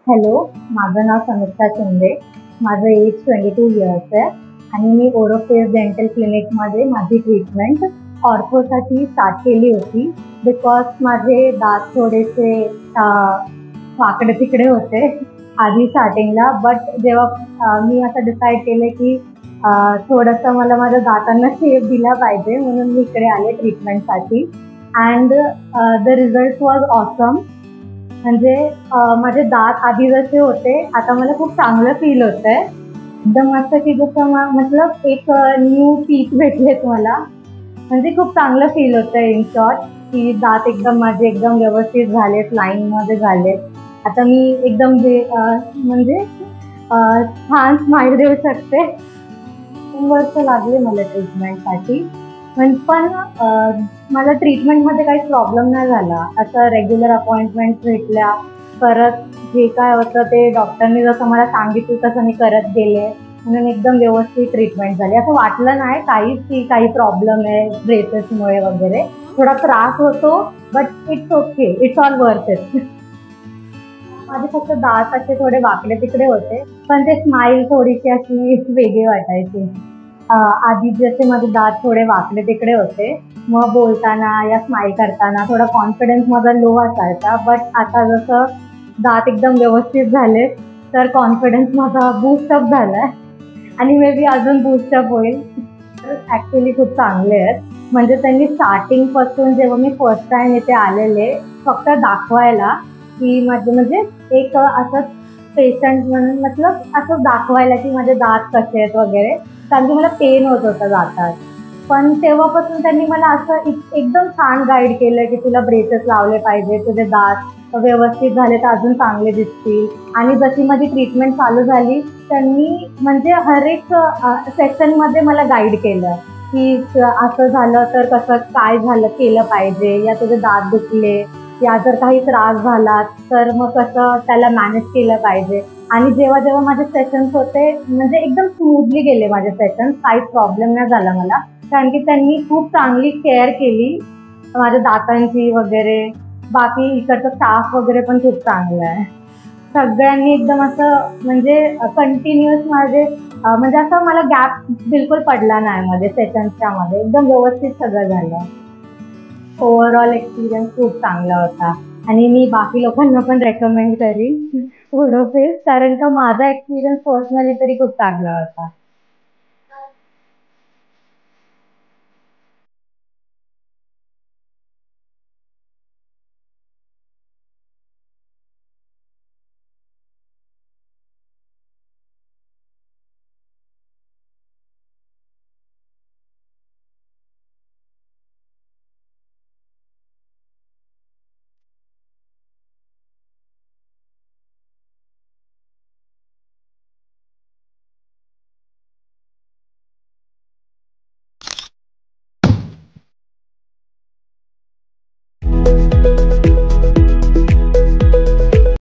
Hello, माझं नाव समीक्षा शिंदे. माझं age 22 years आहे आणि मी ओरोफेस डेंटल क्लिनिकमध्ये माझी ट्रीटमेंट ऑर्थोसाठी स्टार्ट केली होती. बिकॉज माझे दात थोडेसे वाकडे तिकडे होते आधी स्टार्टिंगला. बट जेव्हा मी असं डिसाईड केलं की थोडंसं मला माझ्या दातांना शेप दिला पाहिजे, म्हणून मी इकडे आले ट्रीटमेंटसाठी. And the result was awesome. म्हणजे माझे दात आधी जसे होते आता मला खूप चांगलं फील होतंय. एकदम मस्त की जसं मतलब एक न्यू टीथ भेटलेत मला. म्हणजे खूप चांगलं फील होतंय इन शॉर्ट, की दात एकदम माझे एकदम व्यवस्थित झालेत, लाईनमध्ये झालेत. आता मी एकदम म्हणजे छान स्माईल देऊ शकते. 3 वर्ष लागले मला ट्रीटमेंटसाठी. पण मला ट्रीटमेंटमध्ये काही प्रॉब्लेम नाही झाला. असं रेग्युलर अपॉइंटमेंट भेटल्या, परत जे काय होतं ते डॉक्टरनी जसं मला सांगितलं तसं मी करत गेले, म्हणून एकदम व्यवस्थित ट्रीटमेंट झाली. असं वाटलं नाही काहीच की काही प्रॉब्लेम आहे ब्रेसेसमुळे वगैरे. थोडा त्रास होतो, but it's okay, it's all worth it. माझे फक्त दात असे थोडे वाकडे तिकडे होते, पण ते स्माईल थोडीशी अशी वेगळी वाटायची. आधी जसे माझे दात थोडे वाकडे तिकडे होते, मग बोलताना या स्माईल करताना थोडा कॉन्फिडन्स माझा लो असायचा. बट आता जसं दात एकदम व्यवस्थित झाले तर कॉन्फिडन्स माझा बूस्टअप झालाय आणि मे बी अजून बूस्टअप होईल. तर ॲक्च्युली खूप चांगले आहेत. म्हणजे त्यांनी स्टार्टिंगपासून जेव्हा मी फर्स्ट टाइम इथे आलेले, फक्त दाखवायला की माझे म्हणजे एक असं पेशंट म्हणून मतलब असं दाखवायला की माझे दात कसे आहेत वगैरे, कारण की मला पेन होत होतं दातात. पण तेव्हापासून त्यांनी मला असं एकदम छान गाईड केलं की तुला ब्रेसेस लावले पाहिजे, तुझे दात व्यवस्थित झाले तर अजून चांगले दिसतील. आणि जशी माझी ट्रीटमेंट चालू झाली त्यांनी म्हणजे हर एक सेशनमध्ये मला गाईड केलं की असं झालं तर कसं काय झालं केलं पाहिजे, या तुझे दात दुखले या जर काही त्रास झाला तर मग कसं त्याला मॅनेज केलं पाहिजे. आणि जेव्हा जेव्हा माझे सेशन्स होते म्हणजे एकदम स्मूथली गेले माझे सेशन्स, काहीच प्रॉब्लेम नाही झाला मला, कारण की त्यांनी खूप चांगली केअर केली माझ्या दातांची वगैरे. बाकी इकडचं स्टाफ वगैरे पण खूप चांगलं आहे. सगळ्यांनी एकदम असं म्हणजे कंटिन्युअस माझे म्हणजे असं मला गॅप बिलकुल पडला नाही माझे सेशन्सच्या मध्ये. एकदम व्यवस्थित सगळं झालं. ओव्हरऑल एक्सपिरियन्स खूप चांगला होता आणि मी बाकी लोकांना पण रेकमेंड करीन ओरोफेस, कारण का माझा एक्सपिरियन्स पर्सनली तरी खूप चांगला होता.